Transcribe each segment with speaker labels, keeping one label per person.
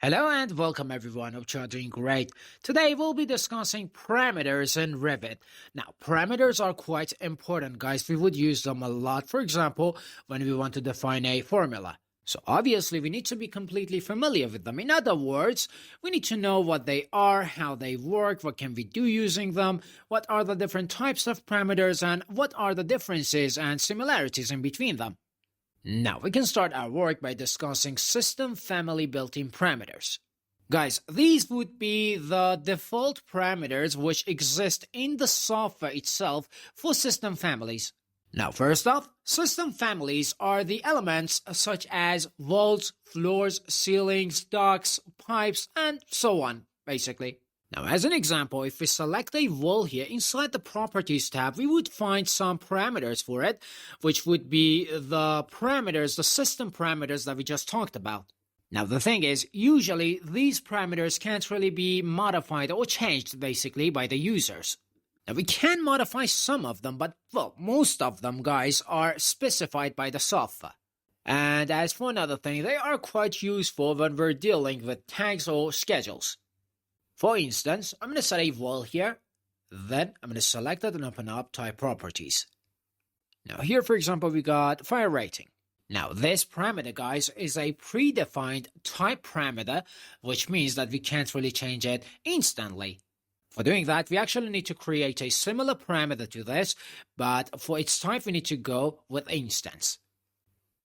Speaker 1: Hello and welcome everyone, hope you are doing great. Today we'll be discussing parameters in Revit. Now parameters are quite important guys, we would use them a lot, for example, when we want to define a formula. So obviously we need to be completely familiar with them. In other words, we need to know what they are, how they work, what can we do using them, what are the different types of parameters, and what are the differences and similarities in between them. Now, we can start our work by discussing system family built-in parameters. Guys, these would be the default parameters which exist in the software itself for system families. Now, first off, system families are the elements such as walls, floors, ceilings, ducts, pipes, and so on, basically. Now, as an example, if we select a wall here, inside the Properties tab, we would find some parameters for it, which would be the parameters, the system parameters that we just talked about. Now, the thing is, usually these parameters can't really be modified or changed, basically, by the users. Now, we can modify some of them, but, well, most of them, guys, are specified by the software. And as for another thing, they are quite useful when we're dealing with tags or schedules. For instance, I'm going to set a wall here, then I'm going to select it and open up Type Properties. Now here, for example, we got Fire Rating. Now this parameter, guys, is a predefined type parameter, which means that we can't really change it instantly. For doing that, we actually need to create a similar parameter to this, but for its type, we need to go with Instance.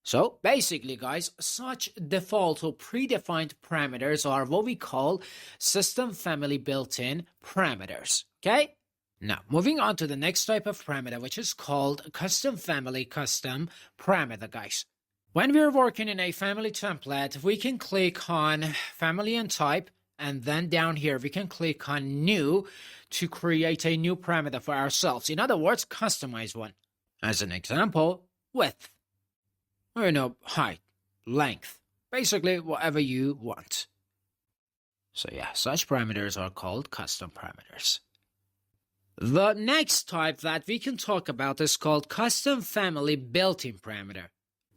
Speaker 1: So basically, guys, such default or predefined parameters are what we call system family built-in parameters, okay? Now, moving on to the next type of parameter, which is called custom family custom parameter, guys. When we're working in a family template, we can click on family and type, and then down here, we can click on new to create a new parameter for ourselves. In other words, customize one. As an example, width. Or, height, length, basically whatever you want. So yeah, such parameters are called custom parameters. The next type that we can talk about is called custom family built-in parameter.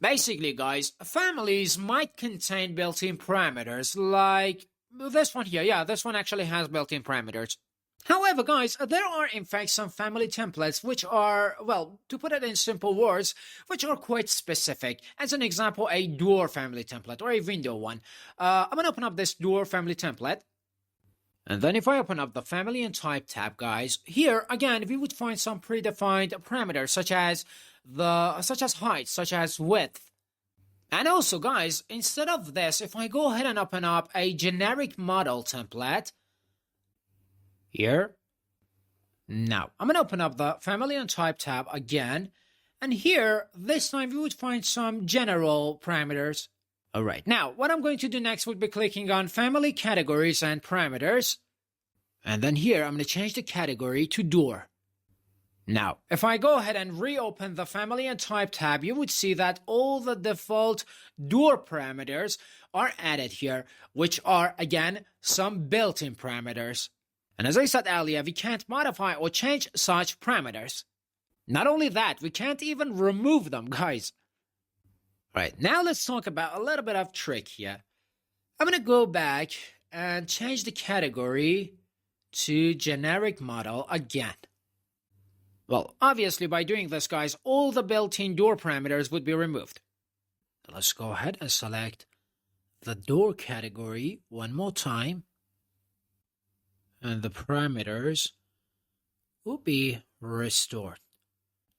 Speaker 1: Basically, guys, families might contain built-in parameters like this one here. Yeah, this one actually has built-in parameters. However, guys, there are in fact some family templates which are, well, to put it in simple words, which are quite specific. As an example, a door family template or a window one. I'm going to open up this door family template. And then if I open up the family and type tab, guys, here again, we would find some predefined parameters such as height, such as width. And also, guys, instead of this, if I go ahead and open up a generic model template, here. Now, I'm going to open up the Family and Type tab again. And here, this time, we would find some general parameters. Alright, now, what I'm going to do next would be clicking on Family Categories and Parameters. And then here, I'm going to change the category to Door. Now, if I go ahead and reopen the Family and Type tab, you would see that all the default door parameters are added here, which are, again, some built-in parameters. And as I said earlier, we can't modify or change such parameters. Not only that, we can't even remove them, guys. Right, now let's talk about a little bit of trick here. I'm going to go back and change the category to generic model again. Well, obviously by doing this, guys, all the built-in door parameters would be removed. Let's go ahead and select the door category one more time. And the parameters will be restored.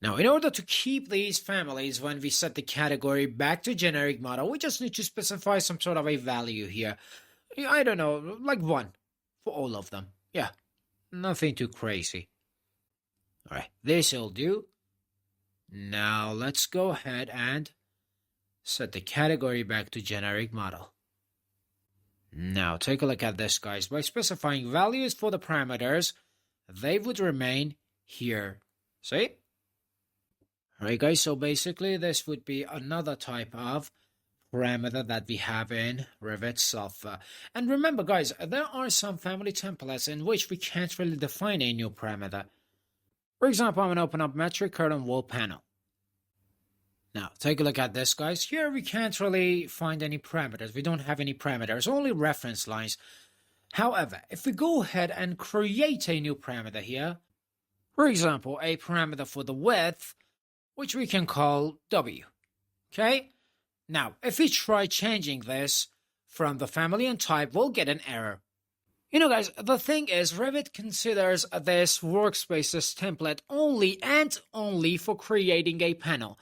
Speaker 1: Now, in order to keep these families when we set the category back to generic model, we just need to specify some sort of a value here. I don't know, like 1 for all of them. Yeah, nothing too crazy. All right, this will do. Now, let's go ahead and set the category back to generic model. Now, take a look at this, guys. By specifying values for the parameters, they would remain here. See? Alright, guys, so basically this would be another type of parameter that we have in Revit software. And remember, guys, there are some family templates in which we can't really define a new parameter. For example, I'm going to open up Metric Curtain Wall Panel. Now, take a look at this, guys. Here we can't really find any parameters. We don't have any parameters, only reference lines. However, if we go ahead and create a new parameter here, for example, a parameter for the width, which we can call W, okay? Now, if we try changing this from the family and type, we'll get an error. You know, guys, the thing is, Revit considers this workspace's template only and only for creating a panel.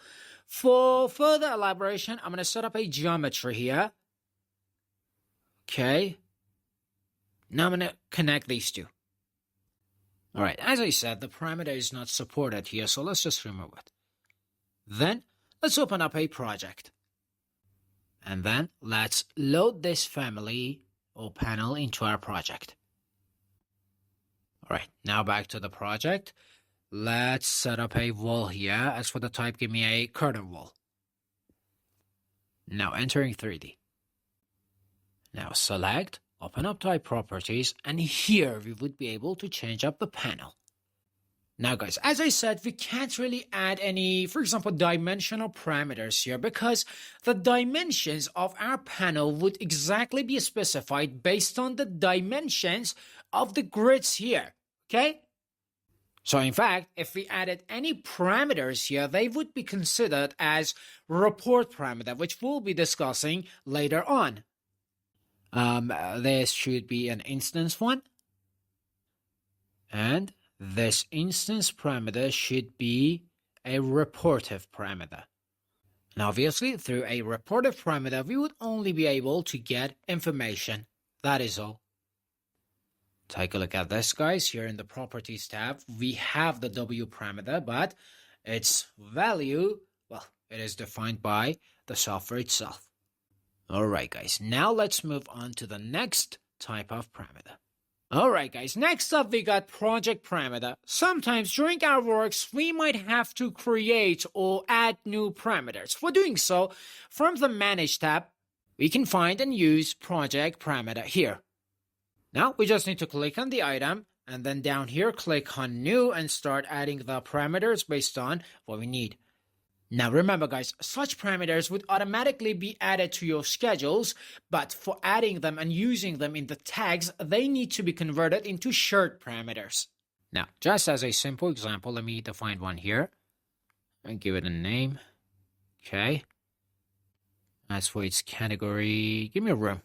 Speaker 1: For further elaboration, I'm going to set up a geometry here. Okay. Now I'm going to connect these two. All right, as I said, the parameter is not supported here, so let's just remove it. Then, let's open up a project. And then, let's load this family or panel into our project. All right, now back to the project. Let's set up a wall here. As for the type, give me a curtain wall. Now entering 3D. Now select, open up type properties, and here we would be able to change up the panel. Now guys, as I said, we can't really add any, for example, dimensional parameters here because the dimensions of our panel would exactly be specified based on the dimensions of the grids here, okay? So in fact, if we added any parameters here, they would be considered as report parameter, which we'll be discussing later on. This should be an instance one. And this instance parameter should be a reportive parameter. Now obviously, through a reportive parameter, we would only be able to get information. That is all. Take a look at this, guys. Here in the Properties tab, we have the W parameter, but its value, well, it is defined by the software itself. Alright, guys. Now let's move on to the next type of parameter. Alright, guys. Next up, we got project parameter. Sometimes during our works, we might have to create or add new parameters. For doing so, from the Manage tab, we can find and use project parameter here. Now, we just need to click on the item, and then down here, click on New and start adding the parameters based on what we need. Now, remember, guys, such parameters would automatically be added to your schedules, but for adding them and using them in the tags, they need to be converted into shared parameters. Now, just as a simple example, let me define one here and give it a name. Okay. As for its category, give me a room.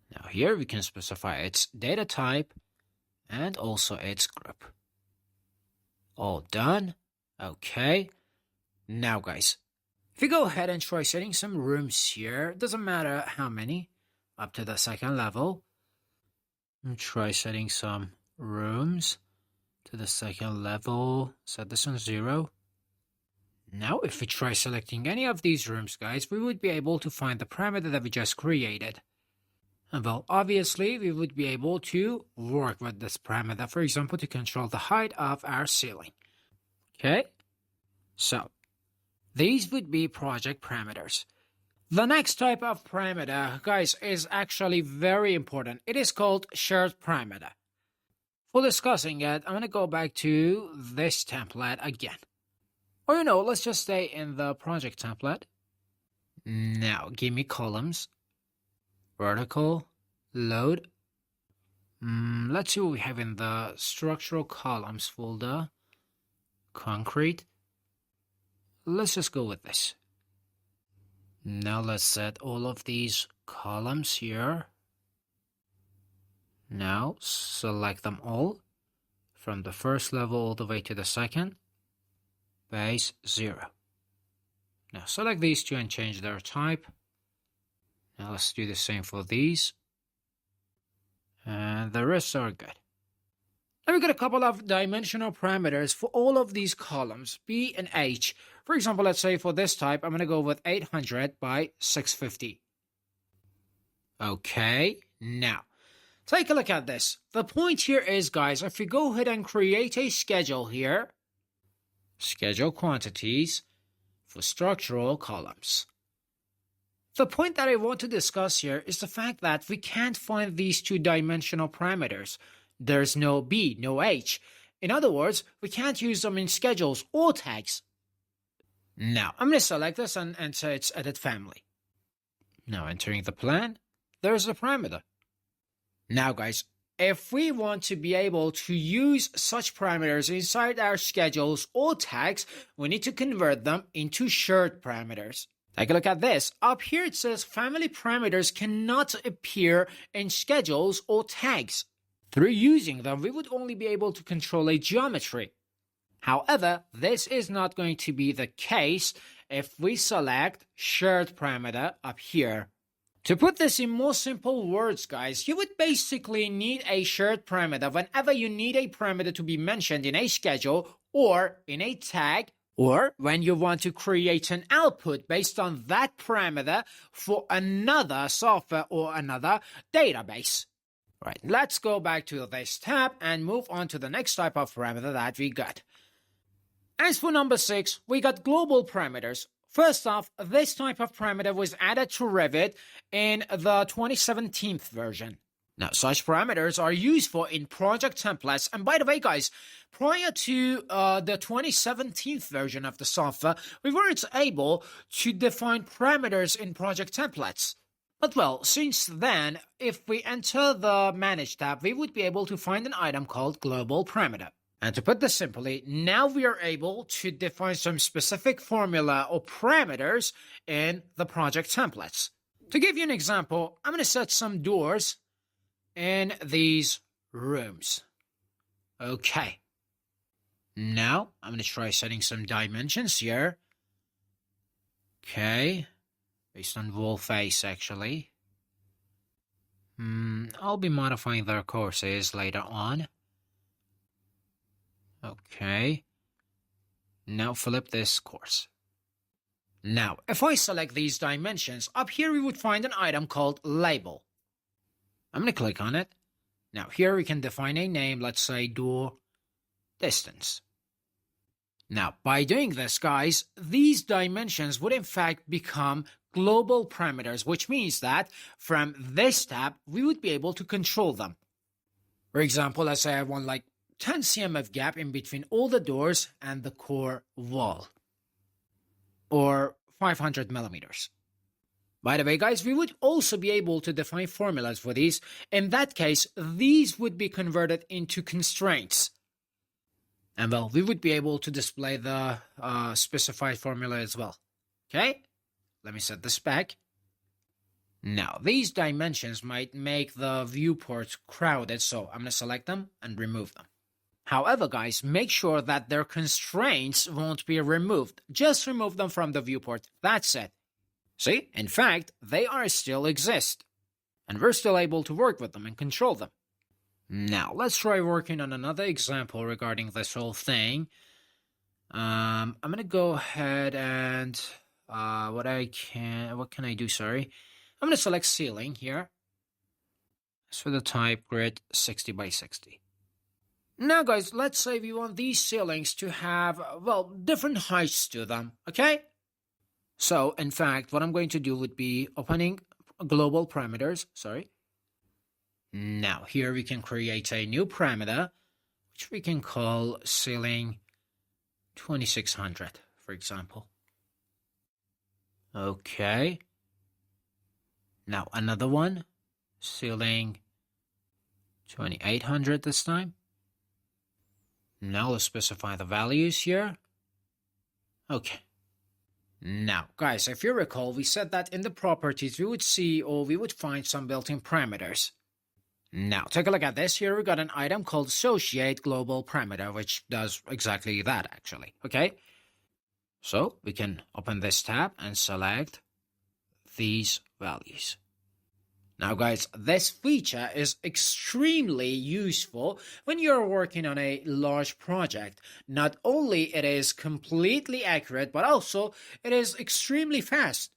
Speaker 1: Now here we can specify its data type and also its group. All done. Okay. Now guys, if you go ahead and try setting some rooms here, doesn't matter how many, up to the second level. And try setting some rooms to the second level. Set this on 0. Now if we try selecting any of these rooms, guys, we would be able to find the parameter that we just created. And well, obviously, we would be able to work with this parameter, for example, to control the height of our ceiling. Okay? So, these would be project parameters. The next type of parameter, guys, is actually very important. It is called shared parameter. For discussing it, I'm going to go back to this template again. Or, you know, let's just stay in the project template. Now, give me columns. Vertical, load. Let's see what we have in the structural columns folder. Concrete. Let's just go with this. Now let's set all of these columns here. Now select them all from the first level all the way to the second. Base 0. Now select these two and change their type. Now let's do the same for these. And the rest are good. Now we got a couple of dimensional parameters for all of these columns, B and H. For example, let's say for this type, I'm going to go with 800 by 650. Okay, now, take a look at this. The point here is, guys, if we go ahead and create a schedule here, schedule quantities for structural columns. The point that I want to discuss here is the fact that we can't find these two-dimensional parameters. There's no B, no H. In other words, we can't use them in schedules or tags. Now, I'm going to select this and enter its edit family. Now, entering the plan, there's the parameter. Now, guys, if we want to be able to use such parameters inside our schedules or tags, we need to convert them into shared parameters. Take a look at this. Up here it says family parameters cannot appear in schedules or tags. Through using them, we would only be able to control a geometry. However, this is not going to be the case if we select shared parameter up here. To put this in more simple words, guys, you would basically need a shared parameter whenever you need a parameter to be mentioned in a schedule or in a tag, or when you want to create an output based on that parameter for another software or another database. Right, let's go back to this tab and move on to the next type of parameter that we got. As for number 6, we got global parameters. First off, this type of parameter was added to Revit in the 2017 version. Now, such parameters are useful in project templates. And by the way, guys, prior to the 2017 version of the software, we weren't able to define parameters in project templates. But well, since then, if we enter the Manage tab, we would be able to find an item called Global Parameter. And to put this simply, now we are able to define some specific formula or parameters in the project templates. To give you an example, I'm going to set some doors in these rooms. Okay. Now, I'm going to try setting some dimensions here. Okay. Based on wall face, actually. I'll be modifying their courses later on. Okay. Now flip this course. Now, if I select these dimensions, up here we would find an item called Label. I'm going to click on it. Now, here we can define a name, let's say door distance. Now, by doing this, guys, these dimensions would in fact become global parameters, which means that from this tab, we would be able to control them. For example, let's say I want like 10 cm of gap in between all the doors and the core wall, or 500 millimeters. By the way, guys, we would also be able to define formulas for these. In that case, these would be converted into constraints. And well, we would be able to display the specified formula as well. Okay, let me set this back. Now, these dimensions might make the viewports crowded, so I'm going to select them and remove them. However, guys, make sure that their constraints won't be removed. Just remove them from the viewport. That's it. See, in fact, they are still exist. And we're still able to work with them and control them. Now, let's try working on another example regarding this whole thing. I'm going to go ahead and what can I do, sorry. I'm going to select ceiling here. So the type grid 60 by 60. Now, guys, let's say we want these ceilings to have, well, different heights to them, okay? So, in fact, what I'm going to do would be opening global parameters, sorry. Now, here we can create a new parameter, which we can call ceiling 2600, for example. Okay. Now, another one, ceiling 2800 this time. Now let's specify the values here. Okay. Now, guys, if you recall, we said that in the properties we would see or we would find some built-in parameters. Now, take a look at this. Here we got an item called Associate Global Parameter, which does exactly that, actually. Okay? So, we can open this tab and select these values. Now, guys, this feature is extremely useful when you're working on a large project. Not only it is completely accurate, but also it is extremely fast.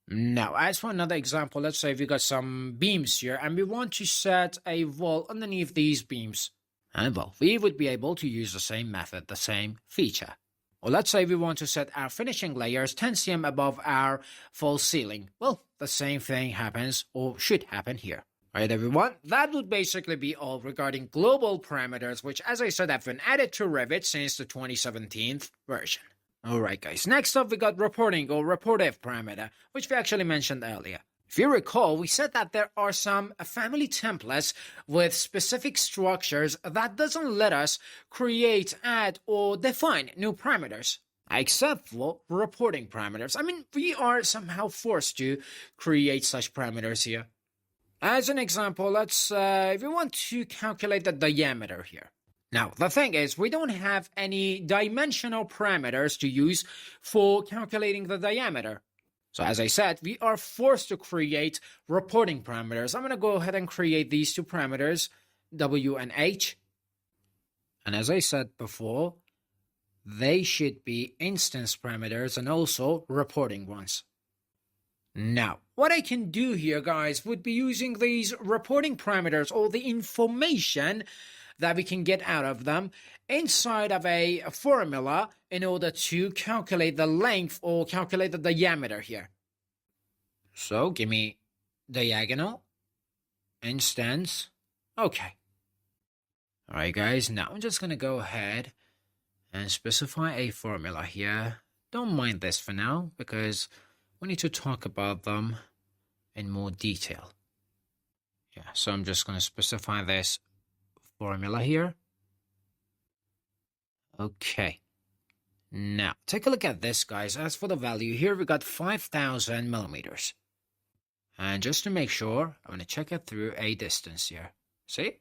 Speaker 1: Now, as for another example, let's say we got some beams here and we want to set a wall underneath these beams. And well, we would be able to use the same method, the same feature. Or let's say we want to set our finishing layers 10 cm above our false ceiling. Well, the same thing happens or should happen here. Alright everyone, that would basically be all regarding global parameters, which as I said have been added to Revit since the 2017 version. Alright guys, next up we got reporting or reportive parameter, which we actually mentioned earlier. If you recall, we said that there are some family templates with specific structures that doesn't let us create, add, or define new parameters. Except for reporting parameters. I mean, we are somehow forced to create such parameters here. As an example, let's if we want to calculate the diameter here. Now, the thing is, we don't have any dimensional parameters to use for calculating the diameter. So as I said, we are forced to create reporting parameters. I'm going to go ahead and create these two parameters, W and H. And as I said before, they should be instance parameters and also reporting ones. Now, what I can do here, guys, would be using these reporting parameters or the information that we can get out of them inside of a formula in order to calculate the length or calculate the diameter here. So give me diagonal, instance, okay. All right, guys, now I'm just going to go ahead and specify a formula here. Don't mind this for now because we need to talk about them in more detail. Yeah, so I'm just going to specify this formula here. Okay. Now, take a look at this, guys. As for the value here, we got 5,000 millimeters. And just to make sure, I'm going to check it through a distance here. See?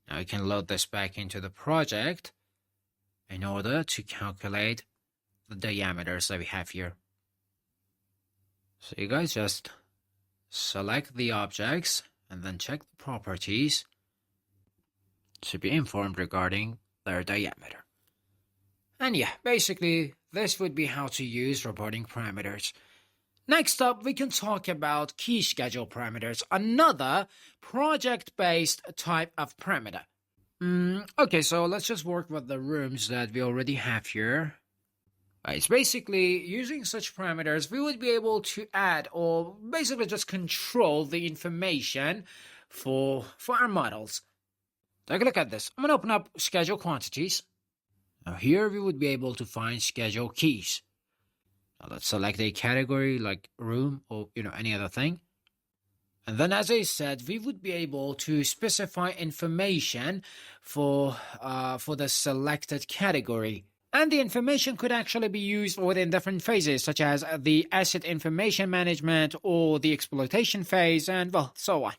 Speaker 1: Now we can load this back into the project in order to calculate the diameters that we have here. So you guys just select the objects and then check the properties to be informed regarding their diameter. And yeah, basically, this would be how to use reporting parameters. Next up, we can talk about key schedule parameters, another project-based type of parameter. Okay, so let's just work with the rooms that we already have here. It's basically using such parameters, we would be able to add or basically just control the information for our models. Take a look at this. I'm going to open up schedule quantities. Now here we would be able to find schedule keys. Now let's select a category like room or any other thing. And then as I said, we would be able to specify information for the selected category. And the information could actually be used within different phases, such as the asset information management or the exploitation phase, and well, so on.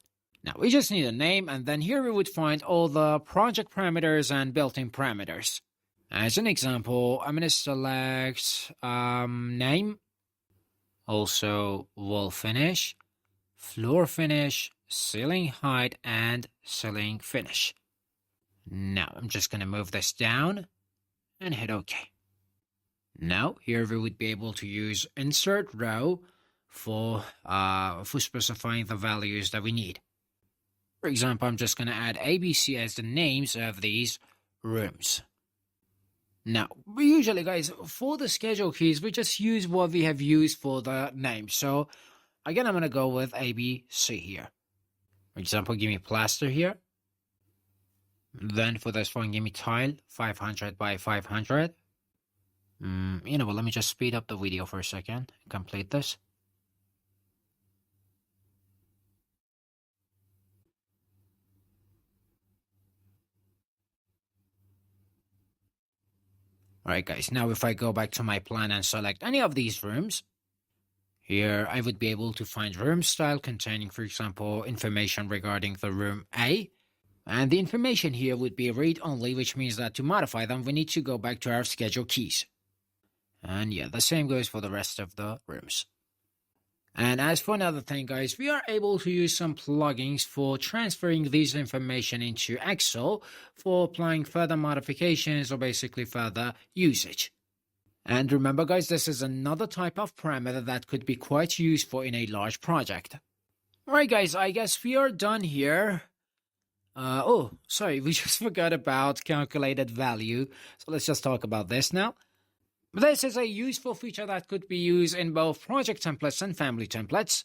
Speaker 1: Now we just need a name, and then here we would find all the project parameters and built-in parameters. As an example, I'm going to select name, also wall finish, floor finish, ceiling height, and ceiling finish. Now I'm just going to move this down and hit OK. Now here we would be able to use insert row for specifying the values that we need. For example, I'm just going to add ABC as the names of these rooms. Now, we usually, guys, for the schedule keys, we just use what we have used for the name. So, again, I'm going to go with ABC here. For example, give me plaster here. Then for this one, give me tile, 500 by 500. You know what, let me just speed up the video for a second and complete this. Alright guys, now if I go back to my plan and select any of these rooms, here I would be able to find room style containing, for example, information regarding the room A. And the information here would be read only, which means that to modify them, we need to go back to our schedule keys. And yeah, the same goes for the rest of the rooms. And as for another thing, guys, we are able to use some plugins for transferring this information into Excel for applying further modifications or basically further usage. And remember, guys, this is another type of parameter that could be quite useful in a large project. Alright, guys, I guess we are done here. Oh, sorry, we just forgot about calculated value. So let's just talk about this now. This is a useful feature that could be used in both project templates and family templates.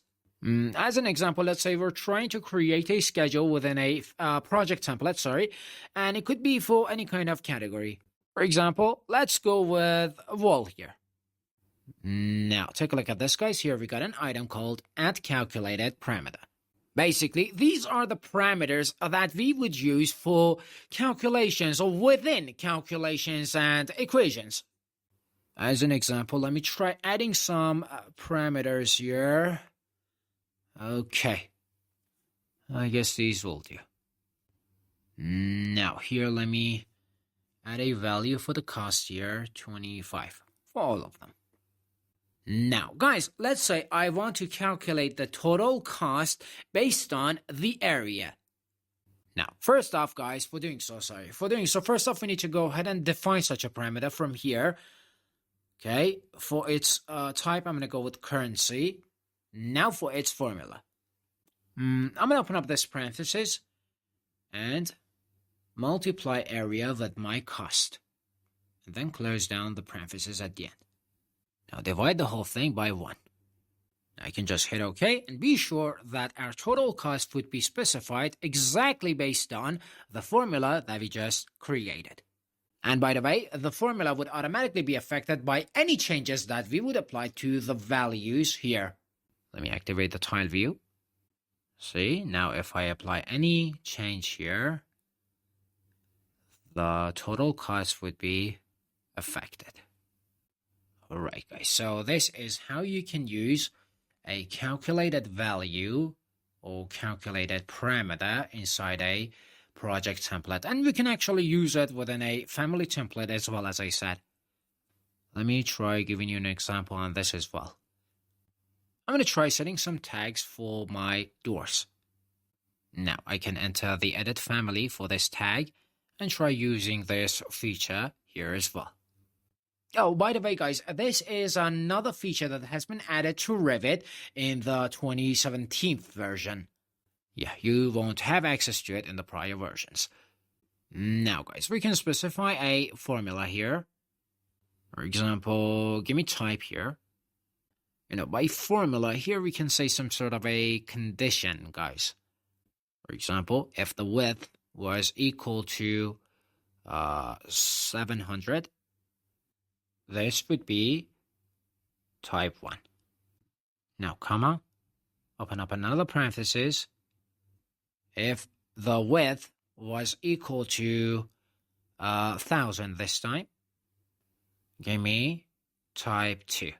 Speaker 1: As an example, let's say we're trying to create a schedule within a project template, and it could be for any kind of category. For example, let's go with a wall here. Now, take a look at this, guys. Here we got an item called add calculated parameter. Basically, these are the parameters that we would use for calculations or within calculations and equations. As an example, let me try adding some parameters here. Okay. I guess these will do. Now, here, let me add a value for the cost here, 25, for all of them. Now, guys, let's say I want to calculate the total cost based on the area. Now, first off, guys, first off, we need to go ahead and define such a parameter from here. Okay, for its type, I'm going to go with currency. Now for its formula. I'm going to open up this parenthesis and multiply area with my cost. And then close down the parenthesis at the end. Now divide the whole thing by 1. I can just hit OK and be sure that our total cost would be specified exactly based on the formula that we just created. And by the way, the formula would automatically be affected by any changes that we would apply to the values here. Let me activate the tile view. See, now if I apply any change here, the total cost would be affected. Alright guys, so this is how you can use a calculated value or calculated parameter inside a project template, and we can actually use it within a family template as well, as I said. Let me try giving you an example on this as well. I'm going to try setting some tags for my doors. Now I can enter the edit family for this tag and try using this feature here as well. Oh, by the way, guys, this is another feature that has been added to Revit in the 2017 version. Yeah, you won't have access to it in the prior versions. Now, guys, we can specify a formula here. For example, give me type here. By formula, here we can say some sort of a condition, guys. For example, if the width was equal to 700, this would be type 1. Now, comma, open up another parenthesis. If the width was equal to 1,000 this time, give me type 2.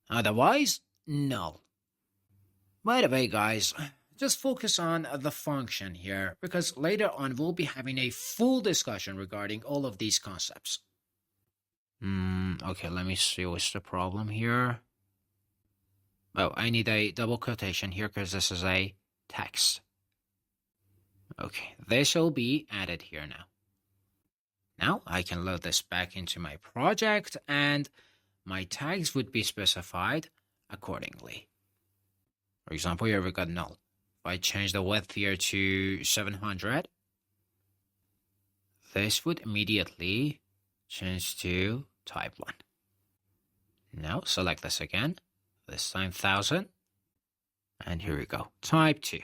Speaker 1: Otherwise, null. By the way, guys, just focus on the function here, because later on we'll be having a full discussion regarding all of these concepts. Okay, let me see what's the problem here. Oh, I need a double quotation here because this is a text. Okay, this will be added here now. Now I can load this back into my project and my tags would be specified accordingly. For example, here we got null. If I change the width here to 700, this would immediately change to type 1. Now select this again, this time 1,000, and here we go, type 2.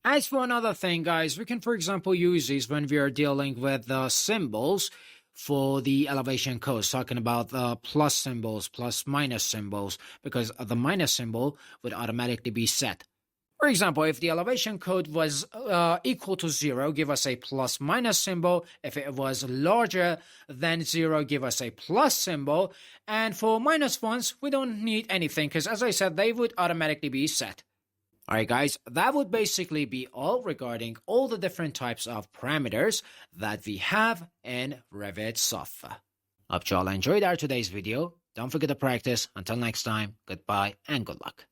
Speaker 1: As for another thing, guys, we can, for example, use these when we are dealing with the symbols for the elevation codes, talking about the plus symbols, plus minus symbols, because the minus symbol would automatically be set. For example, if the elevation code was equal to 0, give us a plus minus symbol. If it was larger than 0, give us a plus symbol. And for minus ones, we don't need anything because, as I said, they would automatically be set. Alright guys, that would basically be all regarding all the different types of parameters that we have in Revit software. Hope you all enjoyed our today's video. Don't forget to practice. Until next time, goodbye and good luck.